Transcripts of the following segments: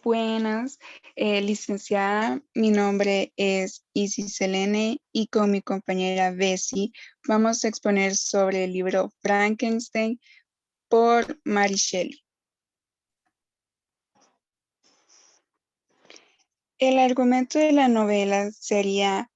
Buenas, licenciada. Mi nombre es Isis Selene y con mi compañera Bessie vamos a exponer sobre el libro Frankenstein por Mary Shelley. El argumento de la novela sería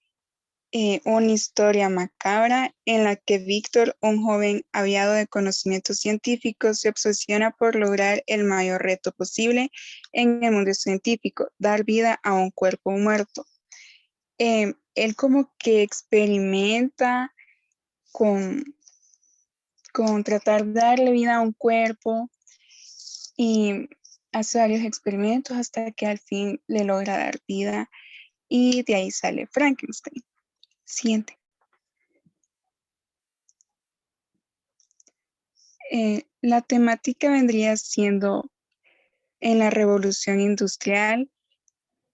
una historia macabra en la que Víctor, un joven aviado de conocimientos científicos, se obsesiona por lograr el mayor reto posible en el mundo científico, dar vida a un cuerpo muerto. Él como que experimenta con, con tratar de darle vida a un cuerpo y hace varios experimentos hasta que al fin le logra dar vida y de ahí sale Frankenstein. Siguiente. La temática vendría siendo en la revolución industrial,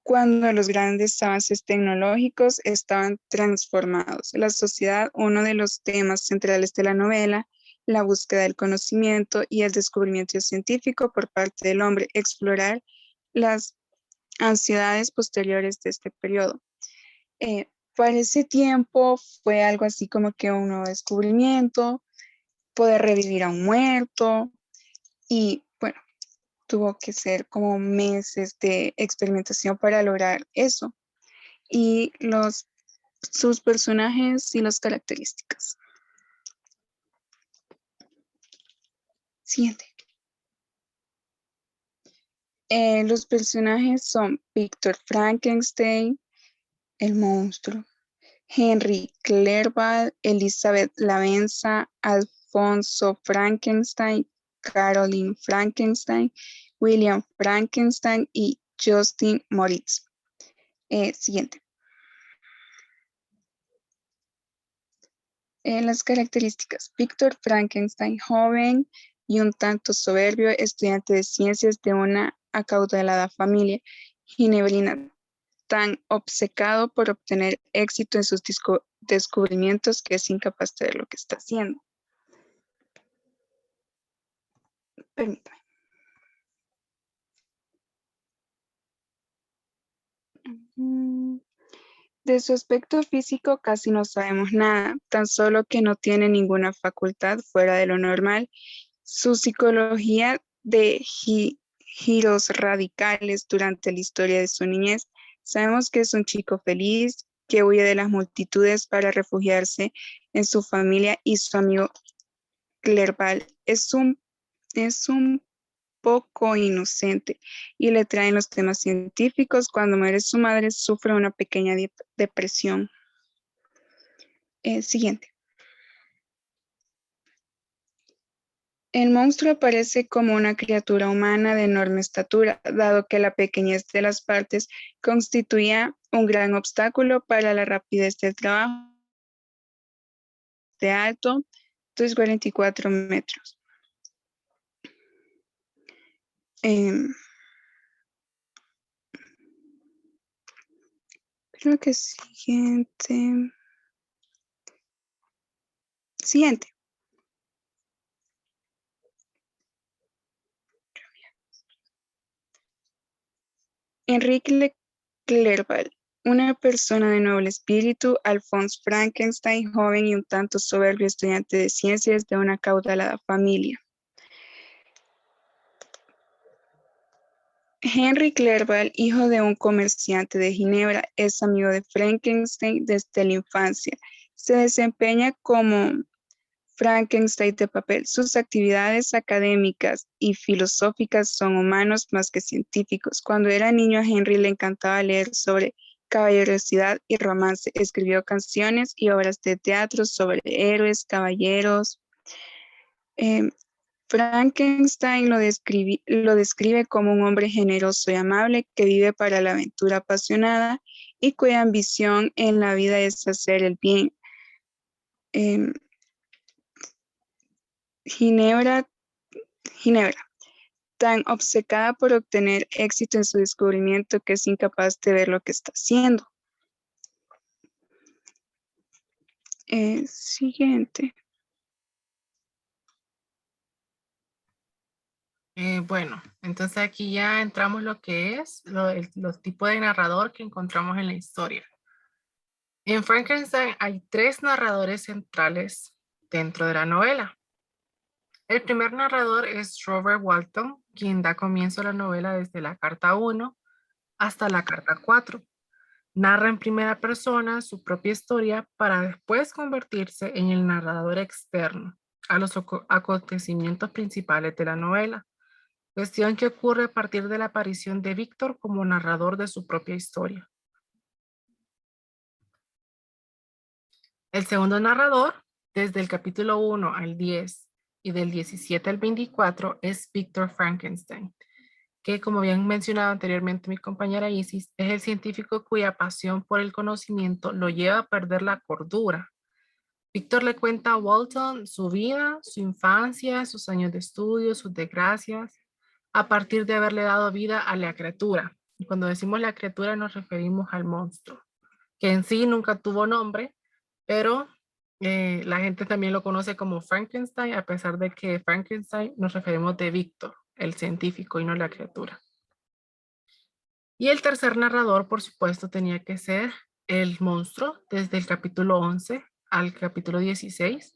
cuando los grandes avances tecnológicos estaban transformados. La sociedad, uno de los temas centrales de la novela, la búsqueda del conocimiento y el descubrimiento científico por parte del hombre, explorar las ansiedades posteriores de este periodo. Para ese tiempo fue algo así como que un nuevo descubrimiento, poder revivir a un muerto y bueno, tuvo que ser como meses de experimentación para lograr eso. Y sus personajes y las características. Siguiente. Los personajes son Víctor Frankenstein, el monstruo, Henry Clerval, Elizabeth Lavenza, Alfonso Frankenstein, Caroline Frankenstein, William Frankenstein y Justin Moritz. Siguiente. Las características. Víctor Frankenstein, joven y un tanto soberbio, estudiante de ciencias de una acaudalada familia ginebrina, tan obcecado por obtener éxito en sus descubrimientos que es incapaz de ver lo que está haciendo. Permítame. De su aspecto físico casi no sabemos nada, tan solo que no tiene ninguna facultad fuera de lo normal. Su psicología de giros radicales durante la historia de su niñez. Sabemos que es un chico feliz, que huye de las multitudes para refugiarse en su familia y su amigo Clerval. Es un poco inocente y le traen los temas científicos. Cuando muere su madre, sufre una pequeña depresión. Siguiente. El monstruo aparece como una criatura humana de enorme estatura, dado que la pequeñez de las partes constituía un gran obstáculo para la rapidez del trabajo. De alto, 2,44 metros. Creo que siguiente. Siguiente. Enrique Clerval, una persona de noble espíritu, Alphonse Frankenstein, joven y un tanto soberbio estudiante de ciencias de una acaudalada familia. Henry Clerval, hijo de un comerciante de Ginebra, es amigo de Frankenstein desde la infancia. Se desempeña como Frankenstein de papel. Sus actividades académicas y filosóficas son humanos más que científicos. Cuando era niño a Henry le encantaba leer sobre caballerosidad y romance. Escribió canciones y obras de teatro sobre héroes, caballeros. Frankenstein lo describe como un hombre generoso y amable que vive para la aventura apasionada y cuya ambición en la vida es hacer el bien. Ginebra, tan obcecada por obtener éxito en su descubrimiento que es incapaz de ver lo que está haciendo. Siguiente. Bueno, entonces aquí ya entramos lo que es los tipos de narrador que encontramos en la historia. En Frankenstein hay tres narradores centrales dentro de la novela. El primer narrador es Robert Walton, quien da comienzo a la novela desde la carta 1 hasta la carta 4. Narra en primera persona su propia historia para después convertirse en el narrador externo a los acontecimientos principales de la novela, cuestión que ocurre a partir de la aparición de Víctor como narrador de su propia historia. El segundo narrador, desde el capítulo 1 al 10 y del 17 al 24, es Víctor Frankenstein, que, como bien mencionado anteriormente mi compañera Isis, es el científico cuya pasión por el conocimiento lo lleva a perder la cordura. Víctor le cuenta a Walton su vida, su infancia, sus años de estudio, sus desgracias, a partir de haberle dado vida a la criatura. Y cuando decimos la criatura nos referimos al monstruo, que en sí nunca tuvo nombre, pero la gente también lo conoce como Frankenstein, a pesar de que Frankenstein nos referimos de Víctor, el científico, y no la criatura. Y el tercer narrador, por supuesto, tenía que ser el monstruo, desde el capítulo 11 al capítulo 16,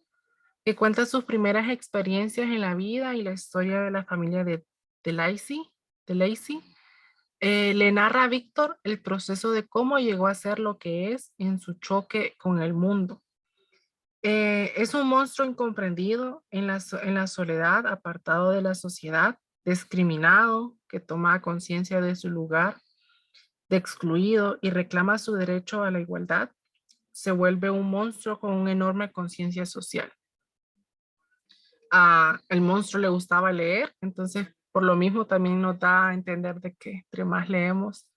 que cuenta sus primeras experiencias en la vida y la historia de la familia de Lacey. Le narra a Víctor el proceso de cómo llegó a ser lo que es en su choque con el mundo. Es un monstruo incomprendido en la soledad, apartado de la sociedad, discriminado, que toma conciencia de su lugar de excluido y reclama su derecho a la igualdad. Se vuelve un monstruo con una enorme conciencia social. A el monstruo le gustaba leer, entonces por lo mismo también nos da a entender de que entre más leemos,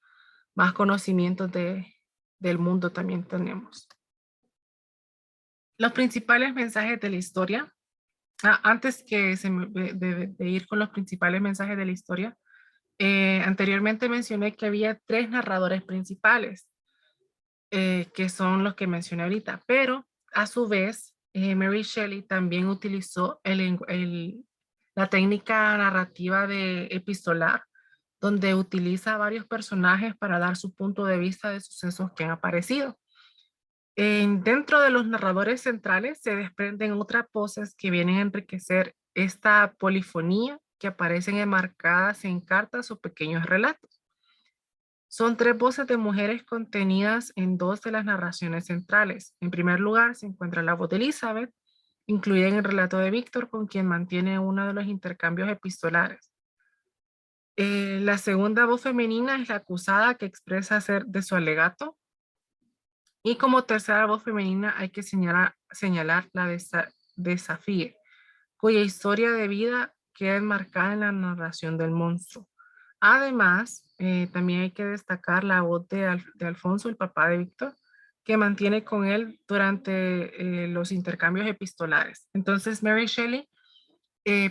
más conocimientos del mundo también tenemos. Los principales mensajes de la historia. Antes que de ir con los principales mensajes de la historia, anteriormente mencioné que había tres narradores principales, que son los que mencioné ahorita, pero a su vez, Mary Shelley también utilizó la técnica narrativa de epistolar, donde utiliza varios personajes para dar su punto de vista de sucesos que han aparecido. Dentro de los narradores centrales se desprenden otras voces que vienen a enriquecer esta polifonía que aparecen enmarcadas en cartas o pequeños relatos. Son tres voces de mujeres contenidas en dos de las narraciones centrales. En primer lugar se encuentra la voz de Elizabeth, incluida en el relato de Víctor, con quien mantiene uno de los intercambios epistolares. La segunda voz femenina es la acusada, que expresa ser de su alegato. Y como tercera voz femenina hay que señalar la de Safie, cuya historia de vida queda enmarcada en la narración del monstruo. Además, también hay que destacar la voz de Alfonso, el papá de Víctor, que mantiene con él durante los intercambios epistolares. Entonces, Mary Shelley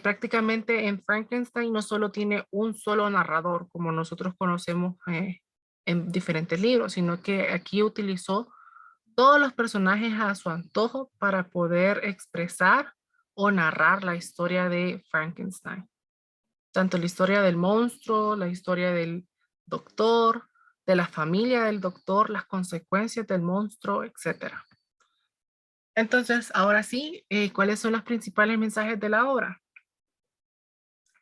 prácticamente en Frankenstein no solo tiene un solo narrador, como nosotros conocemos en diferentes libros, sino que aquí utilizó todos los personajes a su antojo para poder expresar o narrar la historia de Frankenstein. Tanto la historia del monstruo, la historia del doctor, de la familia del doctor, las consecuencias del monstruo, etc. Entonces, ahora sí, ¿cuáles son los principales mensajes de la obra?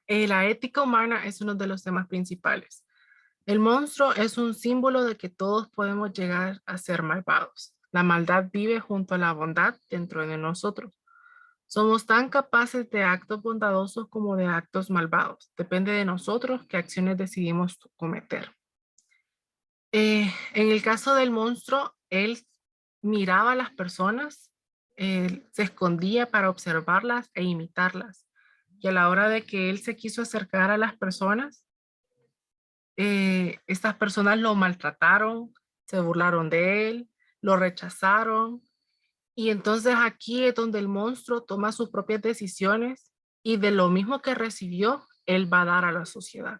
La ética humana es uno de los temas principales. El monstruo es un símbolo de que todos podemos llegar a ser malvados. La maldad vive junto a la bondad dentro de nosotros. Somos tan capaces de actos bondadosos como de actos malvados. Depende de nosotros qué acciones decidimos cometer. En el caso del monstruo, él miraba a las personas, se escondía para observarlas e imitarlas. Y a la hora de que él se quiso acercar a las personas, estas personas lo maltrataron, se burlaron de él, lo rechazaron. Y entonces aquí es donde el monstruo toma sus propias decisiones y de lo mismo que recibió, él va a dar a la sociedad.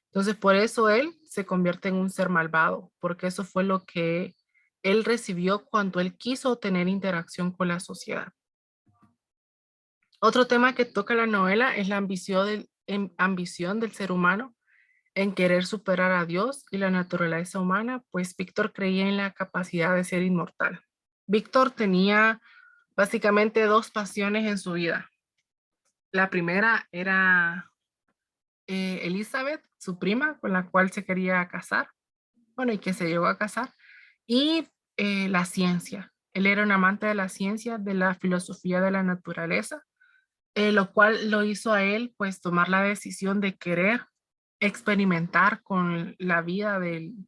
Entonces por eso él se convierte en un ser malvado, porque eso fue lo que él recibió cuando él quiso tener interacción con la sociedad. Otro tema que toca la novela es la ambición del ser humano en querer superar a Dios y la naturaleza humana, pues Víctor creía en la capacidad de ser inmortal. Víctor tenía básicamente dos pasiones en su vida. La primera era Elizabeth, su prima, con la cual se quería casar, bueno, y que se llegó a casar, y la ciencia. Él era un amante de la ciencia, de la filosofía de la naturaleza, lo cual lo hizo a él, pues, tomar la decisión de querer experimentar con la vida del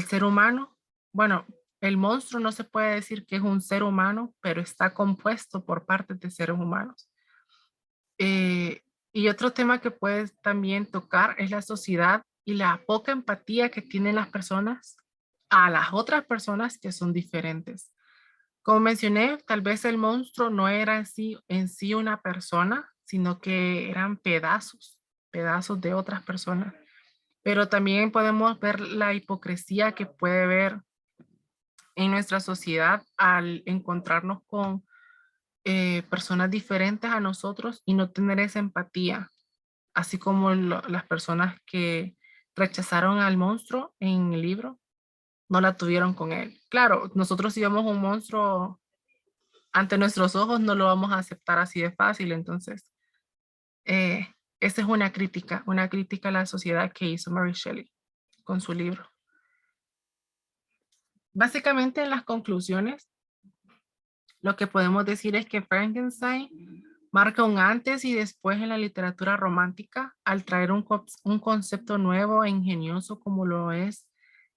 ser humano. Bueno, el monstruo no se puede decir que es un ser humano, pero está compuesto por partes de seres humanos. Y otro tema que puedes también tocar es la sociedad y la poca empatía que tienen las personas a las otras personas que son diferentes. Como mencioné, tal vez el monstruo no era en sí una persona, sino que eran pedazos de otras personas. Pero también podemos ver la hipocresía que puede haber en nuestra sociedad al encontrarnos con personas diferentes a nosotros y no tener esa empatía, así como las personas que rechazaron al monstruo en el libro no la tuvieron con él. Claro, nosotros si vemos un monstruo ante nuestros ojos no lo vamos a aceptar así de fácil, entonces eh, esa es una crítica a la sociedad que hizo Mary Shelley con su libro. Básicamente en las conclusiones, lo que podemos decir es que Frankenstein marca un antes y después en la literatura romántica al traer un concepto nuevo e ingenioso como lo es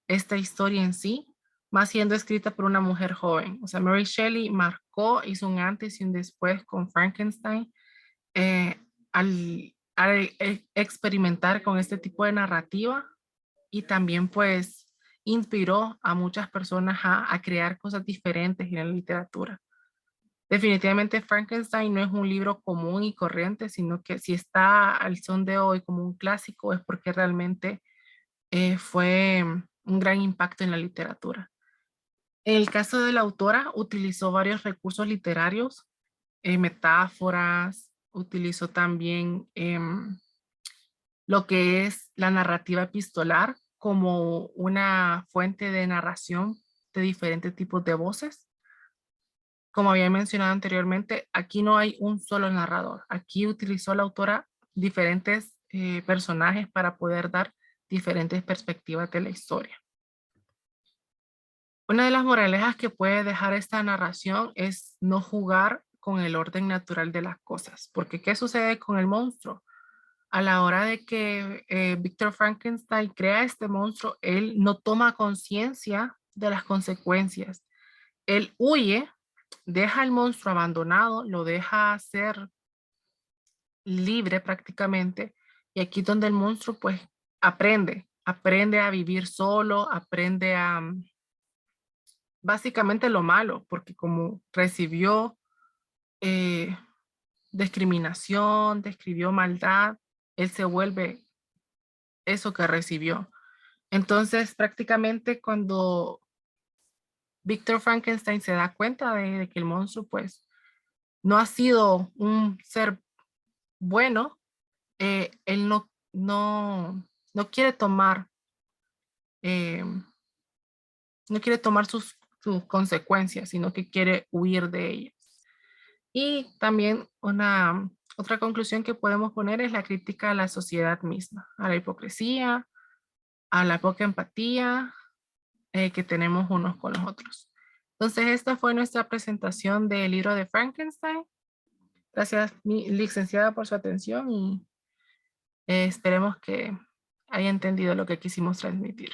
esta historia en sí, más siendo escrita por una mujer joven. O sea, Mary Shelley hizo un antes y un después con Frankenstein eh, al experimentar con este tipo de narrativa y también pues inspiró a muchas personas a crear cosas diferentes en la literatura. Definitivamente Frankenstein no es un libro común y corriente, sino que si está al son de hoy como un clásico es porque realmente fue un gran impacto en la literatura. En el caso de la autora, utilizó varios recursos literarios, metáforas, utilizó también lo que es la narrativa epistolar como una fuente de narración de diferentes tipos de voces. Como había mencionado anteriormente, aquí no hay un solo narrador. Aquí utilizó la autora diferentes personajes para poder dar diferentes perspectivas de la historia. Una de las moralejas que puede dejar esta narración es no jugar con el orden natural de las cosas. Porque ¿qué sucede con el monstruo? A la hora de que Víctor Frankenstein crea este monstruo, él no toma conciencia de las consecuencias. Él huye, deja al monstruo abandonado, lo deja ser libre prácticamente. Y aquí donde el monstruo pues aprende a vivir solo, aprende a básicamente lo malo, porque como recibió eh, discriminación, describió maldad, él se vuelve eso que recibió. Entonces, prácticamente cuando Víctor Frankenstein se da cuenta de que el monstruo, pues, no ha sido un ser bueno, él no quiere tomar, eh, no quiere tomar sus consecuencias, sino que quiere huir de ellas. Y también otra conclusión que podemos poner es la crítica a la sociedad misma, a la hipocresía, a la poca empatía que tenemos unos con los otros. Entonces, esta fue nuestra presentación del libro de Frankenstein. Gracias, mi licenciada, por su atención y esperemos que haya entendido lo que quisimos transmitir.